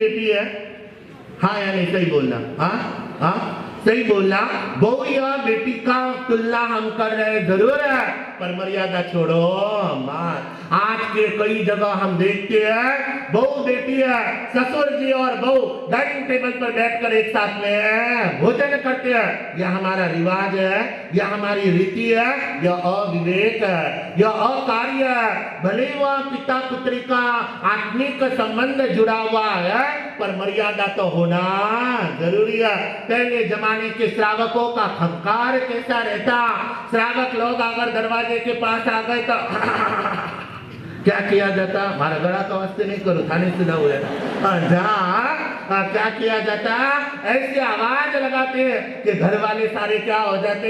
बेटी है? हाँ या नहीं सही बोलना? हाँ हाँ सही बोलना। बहू या बेटी का तुलना हम कर रहे जरूर है, पर मर्यादा छोड़ो माँ। आज के कई जगह हम देखते हैं बहू बेटी है, ससुर जी और बहू डाइनिंग टेबल पर बैठकर एक साथ में भोजन करते हैं। यह हमारा रिवाज है, यह हमारी रीति है, यह अविवेक है, यह अकार्य है। भले वह पिता पुत्री का आत्मिक संबंध जुड़ा हुआ है, पर मर्यादा तो होना जरूरी है। पहले जमाने के श्रावकों का खंकार कैसा रहता? श्रावक लोग अगर दरवाजे के पास आ गए तो क्या किया जाता? हमारा गला तो वास्ते नहीं करो, थाने सुना हुआ है। जहाँ क्या किया जाता? ऐसी आवाज लगाते कि घर वाले सारे क्या हो जाते?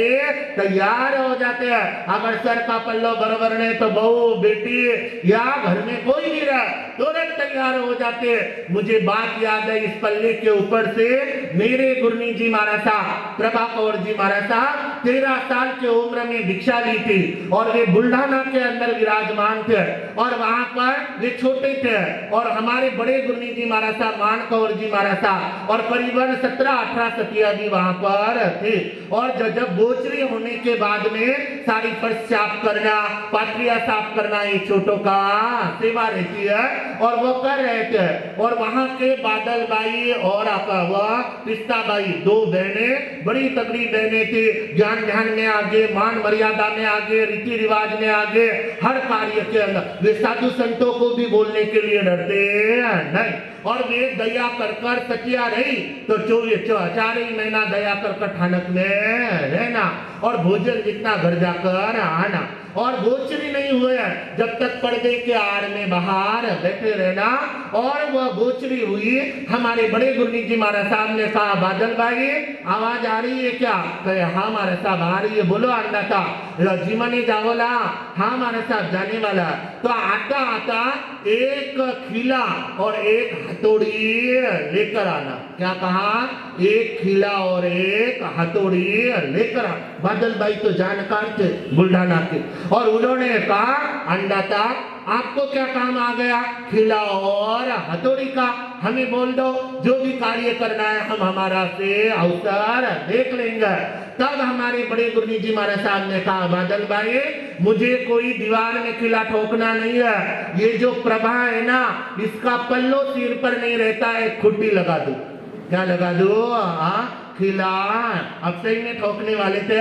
तैयार हो जाते हैं। अगर सर का पल्लो बराबर नहीं तो बहू बेटी या घर में कोई नहीं रहा, तुरंत तैयार हो जाते। मुझे बात याद है इस पल्ले के ऊपर से, मेरे गुरनी जी महाराज साहब, प्रभाकौर जी महाराज साहब 13 साल की उम्र में भिक्षा ली थी और वे बुल्ढाना के अंदर विराजमान थे और वहां पर वे छोटे थे और हमारे बड़े गुरनी जी महाराज साहब मानकौर जी महाराज साहब और करीबन 17-18 सतिया भी वहां पर थे। और जब बोचरी होने के बाद में सारी फर्श साफ करना, पात्रिया साफ करना, ये छोटों का सेवा रहती है और वो कर रहे थे। और वहां के बादल बाई और पिस्ता बाई, दो बहनें, बड़ी तगड़ी बहनें थी, ज्ञान ध्यान में आगे, मान मर्यादा में आगे, रीति रिवाज में आगे, हर कार्य के अंदर। वे साधु संतों को भी बोलने के लिए डरते नहीं और वे दया कर कर सतिया रही तो 4 ही महीना दया कर कर ठानक में रहना और भोजन जितना घर जाकर आना और गोचरी नहीं हुए जब तक पर्दे के आड़ में बाहर बैठे रहना। और वह गोचरी हुई, हमारे बड़े गुरनी जी महाराज साहब ने कहा बादल भाई आवाज आ रही है क्या? कहे हाँ महाराज साहब आ रही है, बोलो अन्नदाता। जीमा ने जाओला? हाँ महाराज साहब जाने वाला। तो आता आता एक खिला और एक हथौड़ी लेकर आना। क्या कहा? एक खिला और एक हथौड़ी लेकर आना। बादल भाई तो जानकार थे बुल्ढाना के और उन्होंने कहा अन्नदाता आपको क्या काम आ गया? खिला और हथौड़ी का, हमें बोल दो, जो भी कार्य करना है हम हमारा से अवसर देख लेंगे। तब हमारे बड़े गुरनी जी महाराज साहब ने कहा बादल भाई मुझे कोई दीवार में खिला ठोकना नहीं है, ये जो प्रभा है ना इसका पल्लो सिर पर नहीं रहता है, खुट्टी लगा दो। क्या लगा दो? खिला। अब सही में ठोकने वाले थे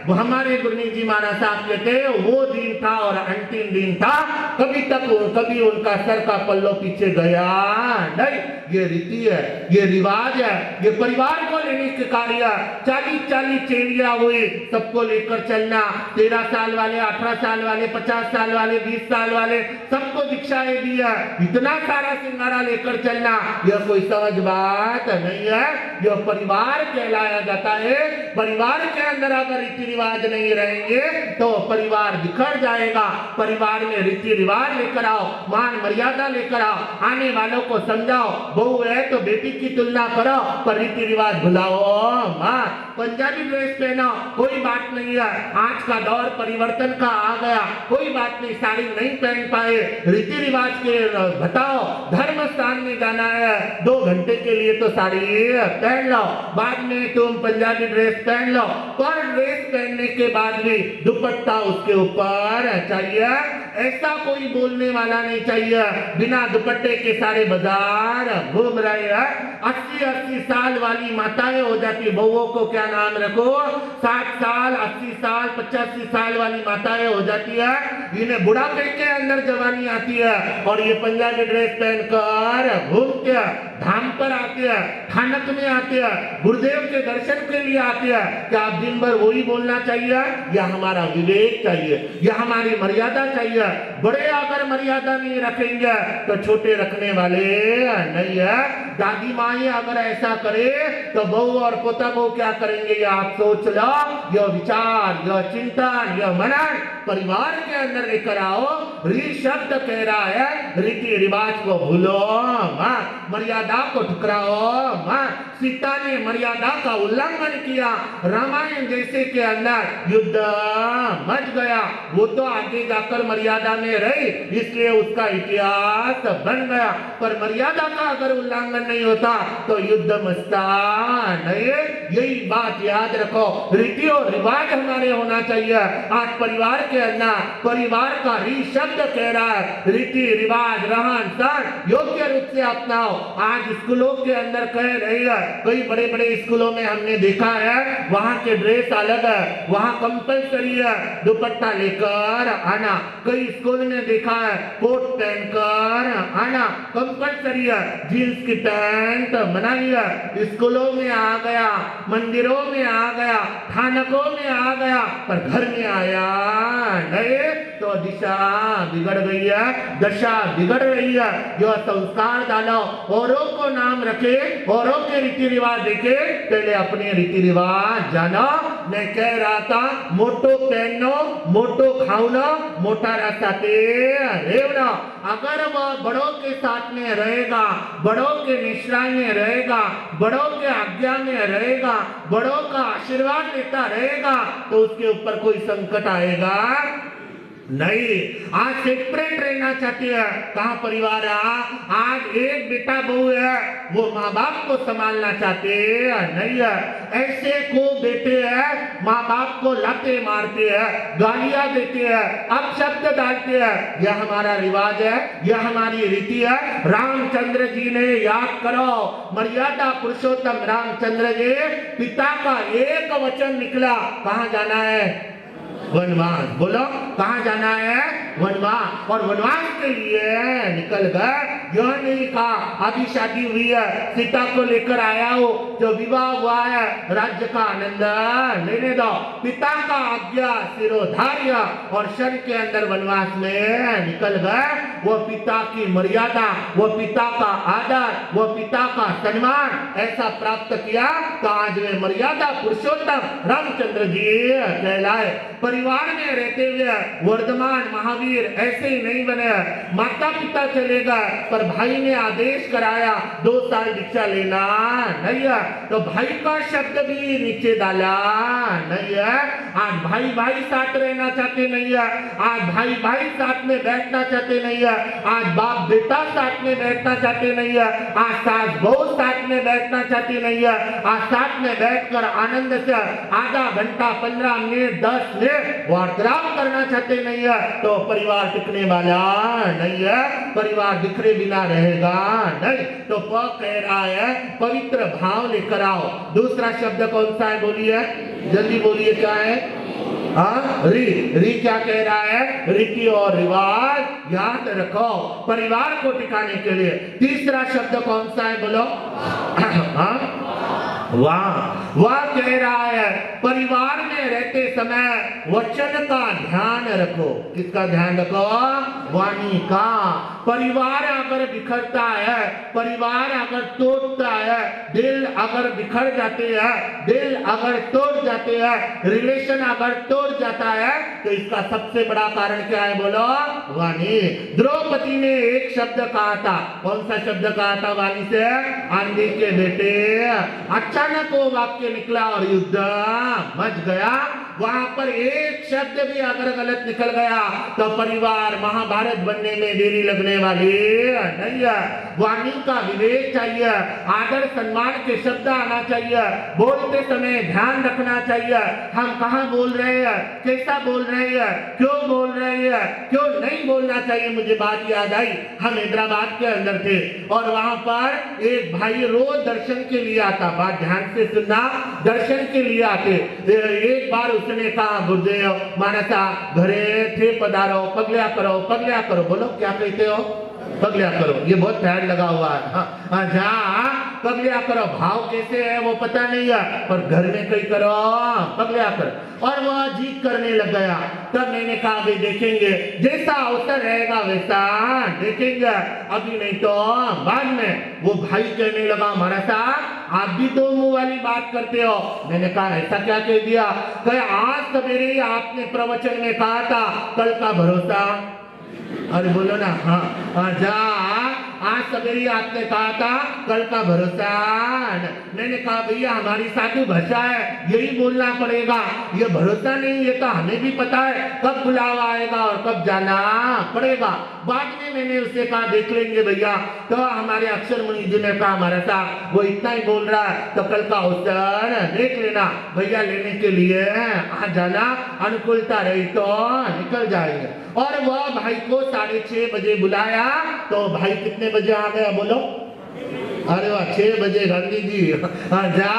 वो हमारे गुरनी जी महाराज साहब कहते वो दिन था और अंतिम दिन था, कभी उनका सर का पल्लो पीछे गया नहीं। ये रीति है, ये रिवाज है, ये परिवार को लेने के कार्य। 40 चेलियां हुई, सबको लेकर चलना। 13 साल वाले, 18 साल वाले, 50 साल वाले, 20 साल वाले, सबको दीक्षाएं दी है। इतना सारा सिंगारा लेकर चलना यह कोई सहज बात नहीं है, यह परिवार कहलाया जाता है। परिवार के अंदर अगर रीति रिवाज नहीं रहेंगे तो परिवार बिखर जाएगा। परिवार में रीति रिवाज लेकर आओ, मान मर्यादा लेकर आओ, आने वालों को समझाओ। बहू है तो बेटी की तुलना करो, पर रीति रिवाज भुलाओ मां। पंजाबी ड्रेस पहनो, कोई बात नहीं है, आज का दौर परिवर्तन का आ गया, कोई बात नहीं, साड़ी नहीं पहन पाए, रीति रिवाज के बताओ। धर्म स्थान में जाना है 2 घंटे के लिए तो साड़ी पहन लो, बाद में तुम पंजाबी ड्रेस पहन लो। पर ड्रेस पहनने के बाद भी दुपट्टा उसके ऊपर चाहिए। ऐसा कोई बोलने वाला नहीं चाहिए बिना दुपट्टे के सारे बाजार घूम रहे हैं। 80 साल वाली माताएं हो जाती, बहुओं को क्या नाम रखो, 60 साल, 80 साल, 85 साल वाली माताएं हो जाती है। इन्हें बुढ़ापे के अंदर जवानी आती है और ये पंजाबी ड्रेस पहनकर घूमते हैं, धाम पर आते हैं, ठानक में आते हैं, गुरुदेव के दर्शन के लिए आते हैं। क्या आप दिन भर वही बोलना चाहिए? या हमारा विवेक चाहिए, या हमारी मर्यादा चाहिए? बड़े अगर मर्यादा नहीं रखेंगे तो छोटे रखने वाले नहीं है। दादी माई अगर ऐसा करे तो बहू और पोता बहू क्या करेंगे? ये आप सोच लो। यह विचार, यह चिंतन, यह मनन परिवार के अंदर लेकर आओ। री शब्द कह रहा है रीति रिवाज को भूलो मत, मर्यादा को ठुकराओ मत। सीता ने मर्यादा का उल्लंघन किया, रामायण जैसे के अंदर युद्ध मच गया। वो तो आगे जाकर मर्यादा में रही, इसलिए उसका इतिहास बन गया। पर मर्यादा का अगर उल्लंघन नहीं होता तो युद्ध मस्ता नहीं। यही बात याद रखो, रीति और रिवाज हमारे होना चाहिए। आज परिवार के अंदर परिवार का री शब्द कह रहा है, रीति रिवाज रहन सहन योग्य रूप से अपनाओ। आज स्कूलों के अंदर कह रही है, कई बड़े बड़े स्कूलों में हमने देखा है वहां के ड्रेस अलग है, वहां कंपलसरी है दुपट्टा लेकर आना। कई स्कूल में देखा है कोट पहनकर आना कंपलसरी है, जींस की पैंट बनाई है। स्कूलों में आ गया, मंदिरों में आ गया, थानकों में आ गया, पर घर में आया नहीं तो दिशा बिगड़ गई है, दशा बिगड़ रही है। जो संस्कार डालो, औरों को नाम रखे, औरों के रीति रिवाज देखे, पहले अपने रीति रिवाज जानो। मैं कह रहा था मोटो पहनो, मोटो खाओ, मोटा रास्ता रेवना। अगर वह बड़ों के साथ में रहेगा, बड़ों के निश्चय में रहेगा, बड़ों के आज्ञा में रहेगा, बड़ों का आशीर्वाद लेता रहेगा, तो उसके ऊपर कोई संकट आएगा नहीं। आज सेपरेट रहना चाहती है, कहाँ परिवार है? आज एक बेटा बहू है, वो माँ बाप को संभालना चाहते नहीं है। ऐसे को बेटे हैं, माँ बाप को लाते मारते हैं, गालियां देते हैं, अपशब्द डालते हैं। यह हमारा रिवाज है, यह हमारी रीति है। रामचंद्र जी ने याद करो, मर्यादा पुरुषोत्तम रामचंद्र जी, पिता का एक वचन निकला, कहाँ जाना है? वनवास। बोलो कहाँ जाना है? वनवास। और वनवास के लिए निकल गए। यह नहीं कहा अभी शादी हुई है, सीता को लेकर आया हो, जो विवाह हुआ है, राज्य का आनंद लेने दो। पिता का आज्ञा सिरोधार्य और शरीर के अंदर वनवास में निकल गए। वो पिता की मर्यादा, वो पिता का आदर, वो पिता का सम्मान ऐसा प्राप्त किया तो आज वे मर्यादा पुरुषोत्तम रामचंद्र जी कहलाए। परिवार में रहते हुए वर्धमान महावीर ऐसे ही नहीं बने। माता पिता चले गए, पर भाई ने आदेश कराया 2 साल दीक्षा लेना नहीं है, तो भाई का शब्द भी नीचे डाला नहीं है। आज भाई भाई साथ रहना चाहते नहीं है, आज भाई भाई साथ में बैठना चाहते नहीं है, आज बाप बेटा साथ में बैठना चाहते नहीं है, आज सास बहू साथ में बैठना चाहती नहीं है। आज साथ में बैठकर आनंद से आधा घंटा 15 मिनट 10 मिनट वार्तालाप करना चाहते नहीं है, तो परिवार टिकने वाला नहीं है, परिवार बिखरे बिना रहेगा नहीं। तो प कह रहा है पवित्र भाव लेकर आओ। दूसरा शब्द कौन सा है? बोलिए, जल्दी बोलिए, क्या है? री। री क्या कह रहा है? रीति और रिवाज याद रखो परिवार को टिकाने के लिए। तीसरा शब्द कौन सा है? बोलो। वाह। वह कह रहा है परिवार में रहते समय वचन का ध्यान रखो। किसका ध्यान रखो? वाणी का। परिवार अगर बिखरता है, परिवार अगर टूटता है, दिल अगर बिखर जाते हैं, दिल अगर टूट जाते हैं, रिलेशन अगर टूट जाता है, तो इसका सबसे बड़ा कारण क्या है? बोलो, वाणी। द्रौपदी ने एक शब्द कहा था। कौन सा शब्द कहा था वाणी से? आंधी के बेटे। अचानक वो वाक्य निकला और युद्ध मच गया। वहां पर एक शब्द भी अगर गलत निकल गया तो परिवार महाभारत बनने में देरी लगने वाली नहीं है। वाणी का विवेक चाहिए, आदर सम्मान के शब्द आना चाहिए, बोलते समय ध्यान रखना चाहिए। हम कहाँ बोल रहे हैं, कैसा बोल रहे हैं, क्यों बोल रहे हैं, क्यों नहीं बोलना चाहिए। मुझे बात याद आई, हम हैदराबाद के अंदर थे और वहां पर एक भाई रोज दर्शन के लिए आता। बात ध्यान से सुनना, दर्शन के लिए आते। एक बार उसने कहा, गुरुदेव मानसा घरे थे पधारो, पगल्या करो, पगल्या करो। बोलो क्या कहते हो? पगल्या करो। ये बहुत पैड लगा हुआ है। जहाँ पगल्या करो, भाव कैसे है वो पता नहीं है, पर घर में कहीं करो पगल्या करो। और वह जीत करने लग गया। तब मैंने कहा भाई देखेंगे, जैसा अवसर रहेगा वैसा देखेंगे, अभी नहीं तो बाद में। वो भाई कहने लगा, महाराज आप भी तो मुंह वाली बात करते हो। मैंने कहा ऐसा क्या कह दिया? कहे आज सवेरे आपने प्रवचन में कहा था कल का भरोसा। अरे बोलो ना। हाँ जा आज सवेरे आपने कहा था कल का भरोसा। मैंने कहा भैया हमारी साधु भाषा है, यही बोलना पड़ेगा, ये भरोसा नहीं, ये तो हमें भी पता है कब बुलावा आएगा और कब जाना पड़ेगा। बाद में मैंने उसे कहा देख लेंगे भैया। तो हमारे अक्षर मुनि जी ने कहा हमारा साहब वो इतना ही बोल रहा है तो कल का अवसर देख लेना भैया, लेने के लिए आ जाना, अनुकूलता रही तो निकल जाएंगे। और वह भाई को 6:30 बजे बुलाया तो भाई कितने बजे आ गया बोलो? अरे वाह 6 बजे गांधी जी जा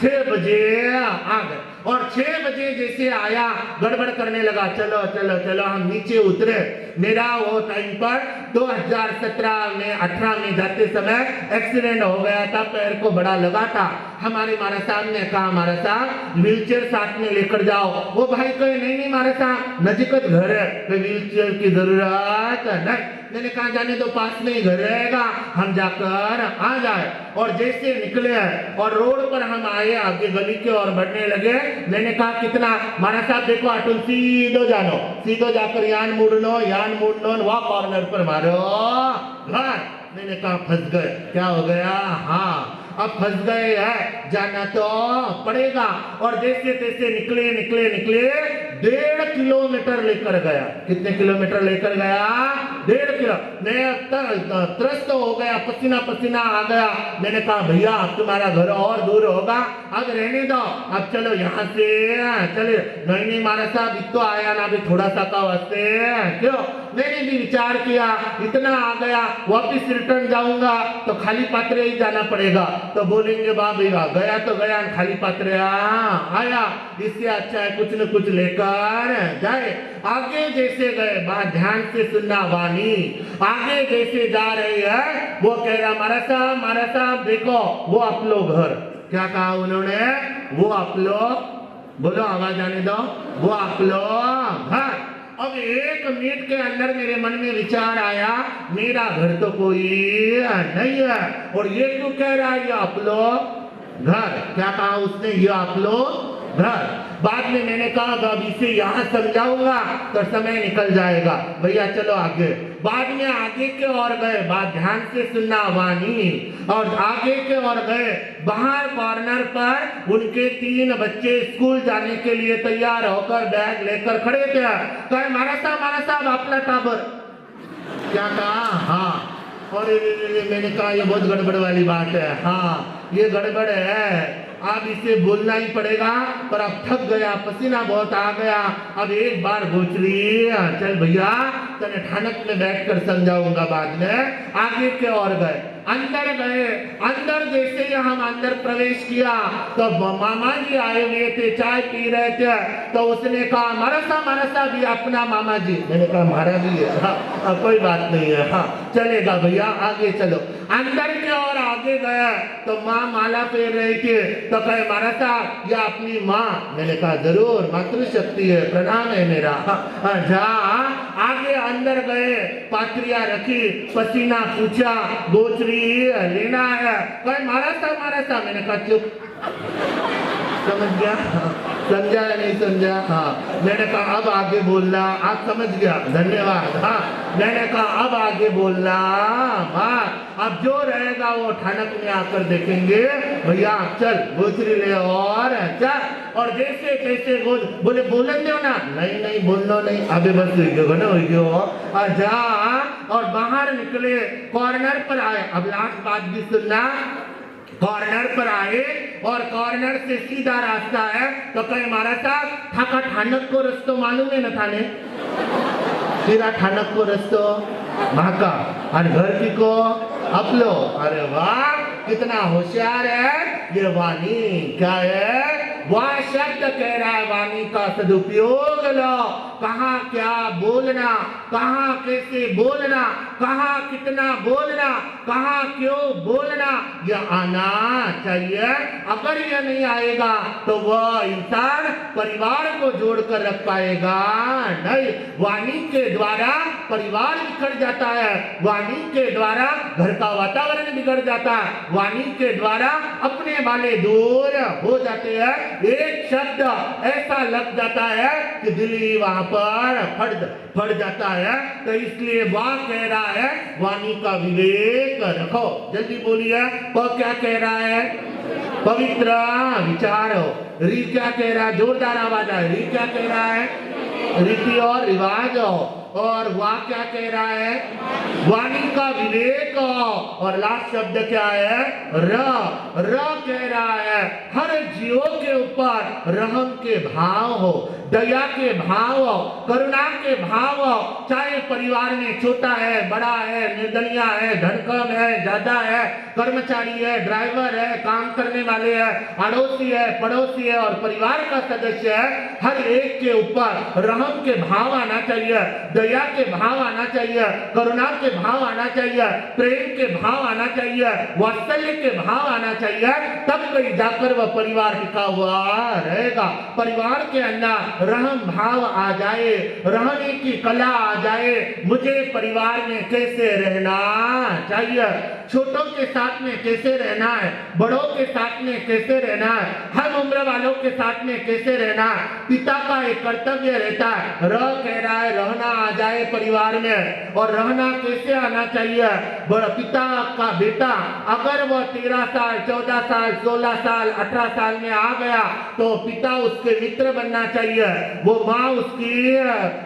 6 बजे आ गए। और 6 बजे जैसे आया गड़बड़ करने लगा, चलो चलो चलो हम नीचे उतरे। मेरा वो टाइम पर 2017 में 18 में जाते समय एक्सीडेंट हो गया था, पैर को बड़ा लगा था। हमारे महाराज साहब ने कहा महाराज साहब व्हीलचेयर साथ में लेकर जाओ। वो भाई कहे नहीं नहीं महाराज साहब नजीकत घर है, व्हीलचेयर की जरूरत नहीं। मैंने कहा जाने दो, पास में ही घर रहेगा, हम जाकर आ जाए। और जैसे निकले और रोड पर हम आए, आगे गली के और बढ़ने लगे। मैंने कहा कितना? महाराज साहब देखो अटुल सीधो जानो, सीधो जाकर यान मुड़नो वह कॉर्नर पर मारो घर। मैंने कहा फंस गए। क्या हो गया? हाँ अब फंस गए हैं, जाना तो पड़ेगा। और जैसे तैसे निकले 1.5 किलोमीटर लेकर गया। कितने किलोमीटर लेकर गया? 1.5 किलो। मैं त्रस्त हो गया, पसीना पसीना आ गया। मैंने कहा भैया अब तुम्हारा घर और दूर होगा, अब रहने दो, अब चलो यहाँ से चले। नहीं महाराज साहब इत तो आया ना, अभी थोड़ा सा का वास्ते क्यों? मैंने भी विचार किया इतना आ गया, वापिस रिटर्न जाऊंगा तो खाली पात्रे ही जाना पड़ेगा। तो बोलेंगे वाह भैया गया तो गया, खाली पात्रे आया, इससे अच्छा है कुछ न कुछ लेकर जाए। आगे जैसे गए, बात ध्यान से सुनना वाणी, आगे जैसे जा रही है वो कह रहा महाराज साहब देखो वो आप लोग घर। क्या कहा उन्होंने? वो आप लोग, बोलो आवाज आने दो, वो आप लोग घर। अब 1 मिनट के अंदर मेरे मन में विचार आया मेरा घर तो कोई नहीं है, और ये क्यों कह रहा है ये आप लोग घर? क्या कहा उसने? ये आप लोग घर। बाद में मैंने कहा अब इसे यहाँ समझाऊंगा तो समय निकल जाएगा, भैया चलो आगे। बाद में आगे के और गए, बात ध्यान से सुनना वाणी, और आगे के और गए। बाहर कॉर्नर पर उनके 3 बच्चे स्कूल जाने के लिए तैयार होकर बैग लेकर खड़े थे। कहे महाराज साहब आपला टाबर। क्या कहा? हाँ। और मैंने कहा ये बहुत गड़बड़ वाली बात है। हाँ ये गड़बड़ है, अब इसे बोलना ही पड़ेगा, पर अब थक गया, पसीना बहुत आ गया। अब एक बार गोचरी चल भैया तने ठानक में बैठकर समझाऊंगा बाद में। आगे के और गए, अंदर गए। अंदर जैसे ही हम अंदर प्रवेश किया तो मामा जी आए हुए थे, चाय पी रहे थे। तो उसने कहा मारा सा भी अपना मामा जी। मैंने कहा हमारा भी है। हाँ कोई बात नहीं है, हाँ चलेगा भैया आगे चलो। अंदर के और आगे गया तो माँ माला फेर रही थी। तो कहे महाराज साहब ये अपनी माँ। मैंने कहा जरूर मातृशक्ति है, प्रणाम है मेरा। जा आगे अंदर गए, पात्रियां रखी, पसीना पूछा, गोचरी लेना है। कहे महाराज साहब। मैंने कहा चुप। समझ गया? समझा या नहीं समझा? हाँ। मैंने कहा अब आगे बोलना। आप समझ गया, धन्यवाद। हाँ मैंने कहा अब आगे बोलना। हाँ अब जो रहेगा वो ठानक में आकर देखेंगे। भैया चल गोचरी ले और चल। और जैसे तैसे बोले बोलन दो ना। नहीं बोलना नहीं, अभी बस हो जा। और बाहर निकले, कॉर्नर पर आए। अब लास्ट बात भी सुनना। कॉर्नर पर आए और कॉर्नर से सीधा रास्ता है। तो कहे महाराज साहब थाका ठानक को रस्तो मालूम है न थाने? सीधा ठानक को रस्तो भाका और घर की को अपलो। अरे वाह कितना होशियार है ये वाणी। क्या है? वह शब्द कह रहा है, वाणी का सदुपयोग लो। कहाँ क्या बोलना, कहाँ कैसे बोलना, कहाँ कितना बोलना, कहाँ क्यों बोलना, ये आना चाहिए। अगर ये नहीं आएगा तो वह इंसान परिवार को जोड़कर रख पाएगा नहीं। वाणी के द्वारा परिवार बिखर जाता है, वाणी के द्वारा घर का वातावरण बिगड़ जाता है, वाणी के द्वारा अपने वाले दूर हो जाते हैं। एक शब्द ऐसा लग जाता है कि दिल ही वहां पर फट जाता है। तो इसलिए वह कह रहा है वाणी का विवेक रखो। जल्दी बोलिए, वो क्या कह रहा है? पवित्र विचार हो। री क्या कह रहा है? जोरदार आवाज है। री क्या कह रहा है? रीति और रिवाज हो। और वह क्या कह रहा है? वाणी का विवेक हो। और लास्ट शब्द क्या है? र कह रहा है हर जीवों के ऊपर रहम के भाव हो, दया के भाव हो, करुणा के भाव हो। चाहे परिवार में छोटा है, बड़ा है, निर्धनिया है, धन कम है, ज्यादा है, कर्मचारी है, ड्राइवर है, काम करने वाले है, अड़ोसी है, पड़ोसी है और परिवार का सदस्य है, हर एक के ऊपर रहम के भाव आना चाहिए, दया के भाव आना चाहिए, करुणा के भाव आना चाहिए, प्रेम के भाव आना चाहिए, वात्सल्य के भाव आना चाहिए। तब कहीं जाकर वह परिवार टिका हुआ रहेगा। परिवार के अंदर रहम भाव आ जाए, रहने की कला आ जाए। मुझे परिवार में कैसे रहना चाहिए, छोटों के साथ में कैसे रहना है, बड़ों के साथ में कैसे रहना है, हर उम्र वालों के साथ में कैसे रहना है। पिता का एक कर्तव्य रहता है। कह रहा है रहना आ जाए परिवार में। और रहना कैसे आना चाहिए? बड़ा पिता का बेटा अगर वह 13 साल 14 साल 16 साल 18 साल में आ गया तो पिता उसके मित्र बनना चाहिए, वो माँ उसकी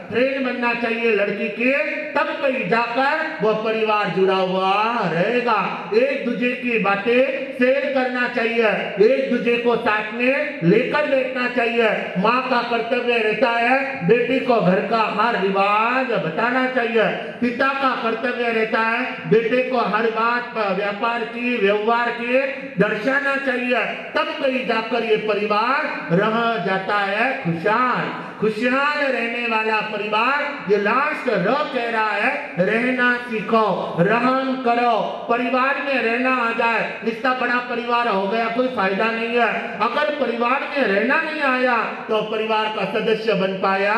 फ्रेंड बनना चाहिए लड़की के। तब कहीं जाकर वह परिवार जुड़ा हुआ रहेगा। एक दूसरे की बातें शेयर करना चाहिए, एक दूसरे को साथ में लेकर बैठना चाहिए। माँ का कर्तव्य रहता है बेटी को घर का हर रिवाज बताना चाहिए। पिता का कर्तव्य रहता है बेटे को हर बात पर व्यापार की व्यवहार की दर्शाना चाहिए। तब कहीं जाकर ये परिवार रह जाता है खुशहाल। खुशहाल रहने वाला परिवार, ये लास्ट र कह रहा है रहना सीखो, रहम करो। परिवार में रहना आ जाए, इसका बड़ा परिवार हो गया कोई फायदा नहीं है। अगर परिवार में रहना नहीं आया तो परिवार का सदस्य बन पाया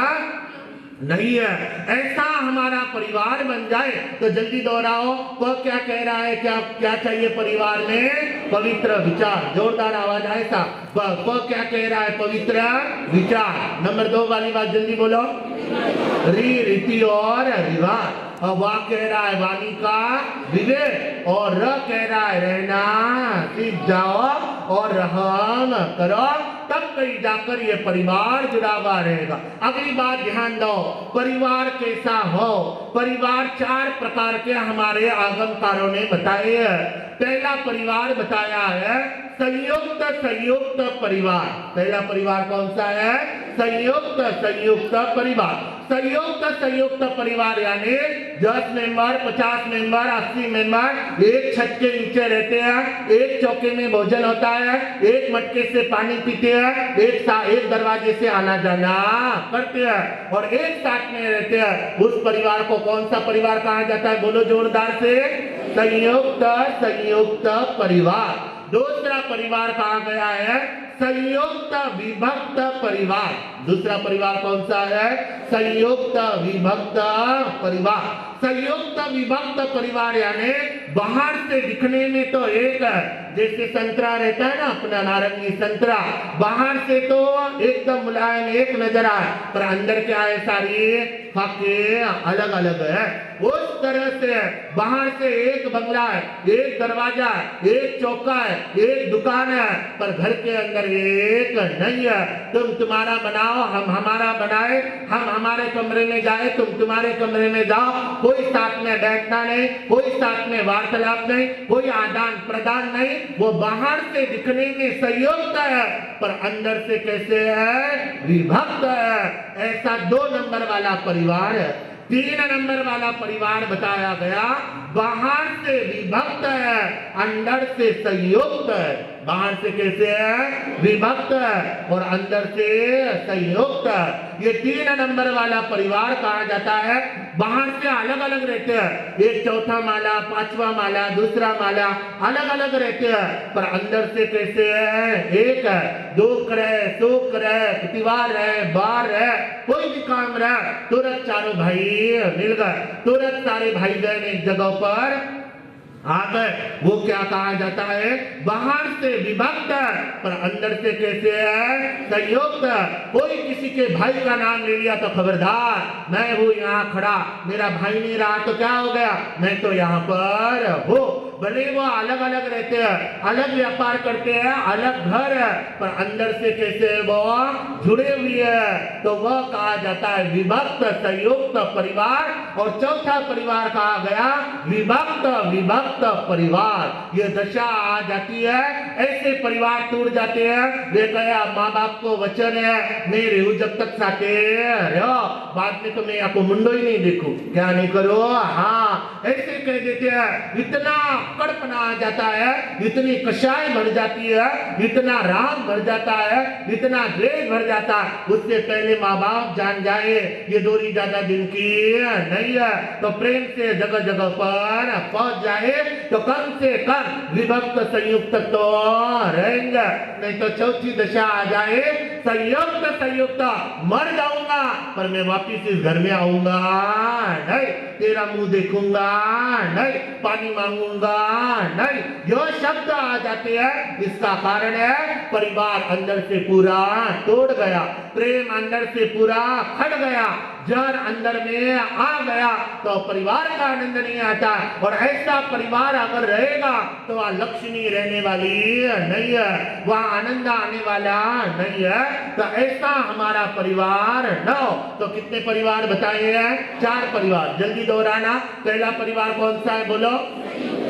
नहीं है। ऐसा हमारा परिवार बन जाए तो जल्दी दोहराओ, वो क्या कह रहा है? क्या चाहिए परिवार में? पवित्र विचार। जोरदार आवाज है ऐसा। वो क्या कह रहा है? पवित्र विचार। नंबर 2 वाली बात जल्दी बोलो। रीति और रिवाज। और वह कह रहा है वाणी का विवेक। और र कह रहा है रहना सीख जाओ और रहम करो। तब कहीं जाकर ये परिवार जुड़ा हुआ रहेगा। अगली बात ध्यान दो, परिवार कैसा हो? परिवार 4 प्रकार के हमारे आगमकारों ने बताए हैं। पहला परिवार बताया है संयुक्त परिवार। पहला परिवार कौन सा है? संयुक्त परिवार। संयुक्त परिवार यानी 10 मेंबर, 50 मेंबर, 80 मेंबर एक छत के नीचे रहते हैं, एक चौके में भोजन होता है, एक मटके से पानी पीते हैं, एक दरवाजे से आना जाना करते हैं और एक साथ में रहते हैं। उस परिवार को कौन सा परिवार कहा जाता है? बोलो जोरदार से। संयुक्त परिवार। दूसरा परिवार कहा गया है संयुक्त विभक्त परिवार। दूसरा परिवार कौन सा है? संयुक्त विभक्त परिवार। संयुक्त विभक्त परिवार यानी बाहर से दिखने में तो एक है, जैसे संतरा रहता है ना अपना नारंगी संतरा, बाहर से तो एकदम मुलायम एक नजर आए पर अंदर क्या है? सारी फाके अलग अलग है। उस तरह से बाहर से एक बंगला है, एक दरवाजा है, एक चौका है, एक दुकान है, पर घर के अंदर एक नहीं है। तुम तुम्हारा बनाओ, हम हमारा बनाए, हम हमारे कमरे में जाए, तुम तुम्हारे कमरे में जाओ, कोई साथ में बैठना नहीं, कोई साथ में वार्तालाप नहीं, कोई आदान प्रदान नहीं। वो बाहर से दिखने में संयुक्त है पर अंदर से कैसे है? विभक्त है। ऐसा 2 नंबर वाला परिवार है। 3 नंबर वाला परिवार बताया गया, बाहर से विभक्त है, अंदर से संयुक्त है। बाहर से कैसे है? विभक्त है, और अंदर से संयुक्त है। ये 3 नंबर वाला परिवार कहा जाता है। बाहर से अलग अलग रहते हैं, एक चौथा माला, 5वां माला, दूसरा माला, अलग अलग रहते हैं, पर अंदर से कैसे है? एक है। दुख रहे, सुख रहे, प्रतिवार रहे, बार रहे, कोई भी काम रहे, तुरंत चारों भाई मिल गए, तुरंत सारे भाई बहन एक जगह पर आ गए। वो क्या कहा जाता है? बाहर से विभक्त है, पर अंदर से कैसे है? संयुक्त है। कोई किसी के भाई का नाम ले लिया तो खबरदार, मैं हूँ यहाँ खड़ा, मेरा भाई नहीं रहा तो क्या हो गया? मैं तो यहाँ पर हूँ। भले वो अलग अलग रहते हैं, अलग व्यापार करते हैं, अलग घर है, पर अंदर से कैसे वो जुड़े हुए हैं, तो वह कहा जाता है विभक्त संयुक्त परिवार। और चौथा परिवार कहा गया विभक्त विभक्त परिवार। ये दशा आ जाती है, ऐसे परिवार टूट जाते हैं। वे कहा माँ बाप को वचन है, मैं रहूं जब तक साथे रहो, बाद में तो मैं आपको मुंडो ही नहीं देखूं, क्या नहीं करो। हाँ, ऐसे कह देते हैं। इतना कड़पना आ जाता है, इतनी कषाय भर जाती है, इतना राग भर जाता है, इतना द्वेष भर जाता है। उससे पहले माँ बाप जान जाए ये दूरी ज्यादा दिन की नहीं है, तो प्रेम से जगह जगह पर पहुंच जाए, तो कम से कम विभक्त संयुक्त तो रहेंगे। नहीं तो चौथी दशा आ जाए संयुक्त संयुक्त, मर जाऊंगा पर मैं वापिस इस घर में आऊंगा नहीं, तेरा मुंह देखूंगा नहीं, पानी मांगूंगा नहीं, यह शब्द आ जाते हैं। इसका कारण है परिवार अंदर से पूरा तोड़ गया, प्रेम अंदर से पूरा खट गया, जर अंदर में आ गया तो परिवार का आनंद नहीं आता। और ऐसा परिवार अगर रहेगा तो वह लक्ष्मी रहने वाली नहीं है, वह आनंद आने वाला नहीं है। तो ऐसा हमारा परिवार न हो। तो कितने परिवार बताए हैं? 4 परिवार, जल्दी दोहराना। पहला परिवार कौन सा है? बोलो।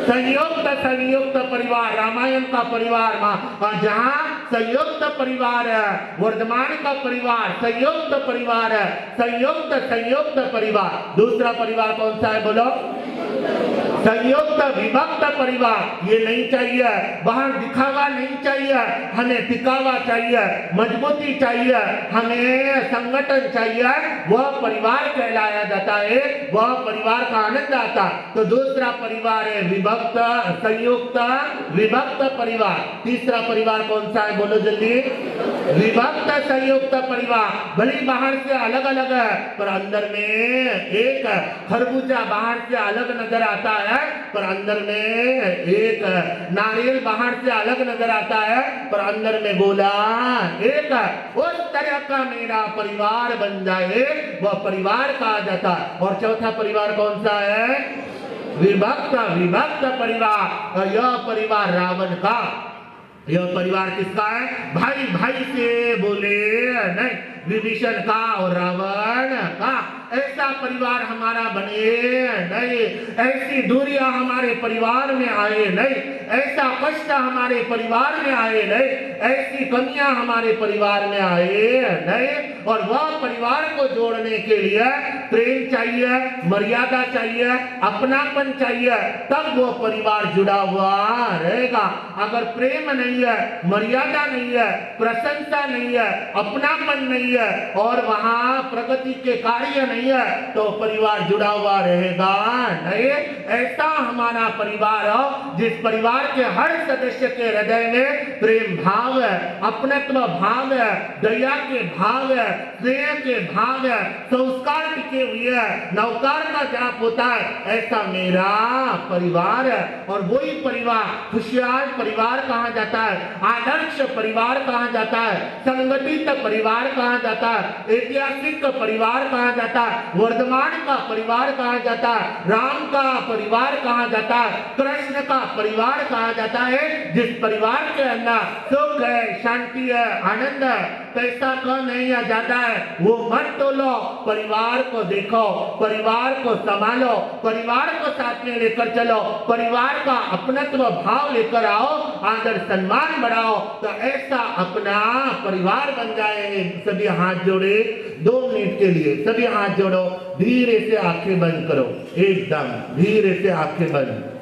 संयुक्त संयुक्त परिवार, रामायण का परिवार, जहाँ संयुक्त परिवार है, वर्धमान का परिवार संयुक्त परिवार है, संयुक्त संयुक्त परिवार। दूसरा परिवार कौन सा है? बोलो। संयुक्त विभक्त परिवार। ये नहीं चाहिए, बाहर दिखावा नहीं चाहिए, हमें दिखावा चाहिए, मजबूती चाहिए, हमें संगठन चाहिए, वह परिवार कहलाया जाता है, वह परिवार का आनंद आता। तो दूसरा परिवार है विभक्त संयुक्त विभक्त परिवार। तीसरा परिवार कौन सा है? बोलो जल्दी। विभक्त संयुक्त परिवार। भले बाहर से अलग अलग है, पर अंदर में एक है। खरबूजा बाहर से अलग नजर आता है, पर अंदर में एक है। नारियल बाहर से अलग नजर आता है, पर अंदर में गोला एक है। उस तरह का मेरा परिवार बन जाए, वह परिवार कहा जाता है। और चौथा परिवार कौन सा है? विभक्त विभक्त परिवार। और यह परिवार रावण का, यह परिवार किसका है? भाई भाई से बोले नहीं, विभीषण का और रावण का। ऐसा परिवार हमारा बने नहीं, ऐसी दूरियां हमारे परिवार में आए नहीं, ऐसा कष्ट हमारे परिवार में आए नहीं, ऐसी कमियां हमारे परिवार में आए नहीं। और वह परिवार को जोड़ने के लिए प्रेम चाहिए, मर्यादा चाहिए, अपनापन चाहिए, तब वो परिवार जुड़ा हुआ रहेगा। अगर प्रेम नहीं है, मर्यादा नहीं है, प्रशंसा नहीं है, अपनापन नहीं है, और वहां प्रगति के कार्य नहीं है, तो परिवार जुड़ा हुआ रहेगा नहीं। ऐसा हमारा परिवार हो जिस परिवार के हर सदस्य के हृदय में प्रेम भाव है, अपनत्व भाव है, दया के भाव है, स्नेह के भाव है, संस्कार टिके हुए है, नवकार का जाप होता है। ऐसा मेरा परिवार है। और वही परिवार खुशहाल परिवार कहा जाता है, आदर्श परिवार कहा जाता है, संगठित परिवार कहा जाता है, ऐतिहासिक परिवार कहा जाता है, वर्धमान का परिवार कहा जाता है, राम का परिवार कहा जाता है, कृष्ण का परिवार कहा जाता है। जिस परिवार के अंदर सुख है, शांति है, आनंद है, पैसा कम है या ज्यादा है, वो मत तोलो, परिवार को देखो, परिवार को संभालो, परिवार को साथ में लेकर चलो, परिवार का अपनत्व भाव लेकर आओ, आदर सम्मान बढ़ाओ, तो ऐसा अपना परिवार बन जाए। सभी हाथ जोड़े 2 मिनट के लिए, सभी हाथ जोड़ो, धीरे से आंखें बंद करो, एकदम धीरे से आंखें बंद।